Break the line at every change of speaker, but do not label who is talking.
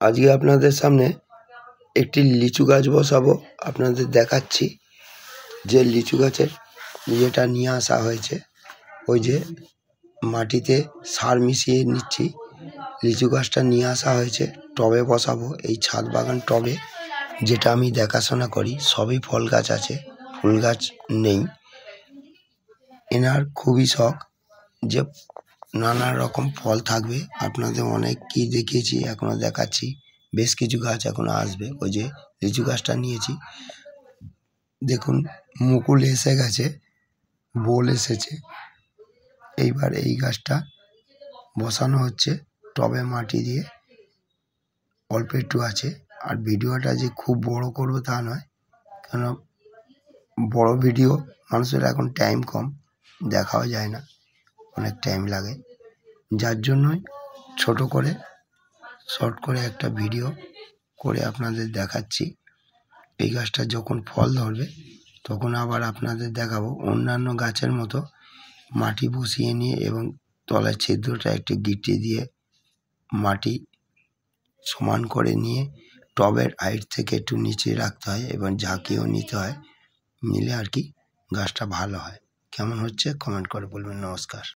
আজকে আপনাদের সামনে একটি লিচু গাছ বসাবো। আপনাদের দেখাচ্ছি যে লিচু গাছের ইয়েটা নিয়ে আসা হয়েছে। ওই যে মাটিতে সার মিশিয়ে নিচ্ছি, লিচু গাছটা নিয়ে আসা হয়েছে। টবে বসাবো, এই ছাদ বাগান টবে, যেটা আমি দেখাশোনা করি। সবই ফল গাছ আছে, ফুল গাছ নেই। এনার খুবই শখ যে নানা রকম ফল থাকবে। আপনাদের অনেক কি দেখিয়েছি, এখনো দেখাচ্ছি। বেশ কিছু গাছ এখনো আসবে। ওই যে লিচু গাছটা নিয়েছি, দেখুন মুকুল এসে গেছে, বোল এসেছে। এইবার এই গাছটা বসানো হচ্ছে টবে মাটি দিয়ে, অল্প একটু আছে। আর ভিডিওটা যে খুব বড় করবো তা নয়, কেন বড় ভিডিও মানুষের এখন টাইম কম, দেখাও যায় না, অনেক টাইম লাগে। যার জন্যই ছোট করে শর্ট করে একটা ভিডিও করে আপনাদের দেখাচ্ছি। এই গাছটা যখন ফল ধরবে তখন আবার আপনাদের দেখাবো। অন্যান্য গাছের মতো মাটি বসিয়ে নিয়ে এবং তলার ছিদ্রটা একটু গিট্টি দিয়ে মাটি সমান করে নিয়ে টবের হাইট থেকে একটু নিচে রাখতে হয় এবং ঝাঁকিয়েও নিতে হয়, নিলে আর কি গাছটা ভালো হয়। কেমন হচ্ছে কমেন্ট করে বলবেন। নমস্কার।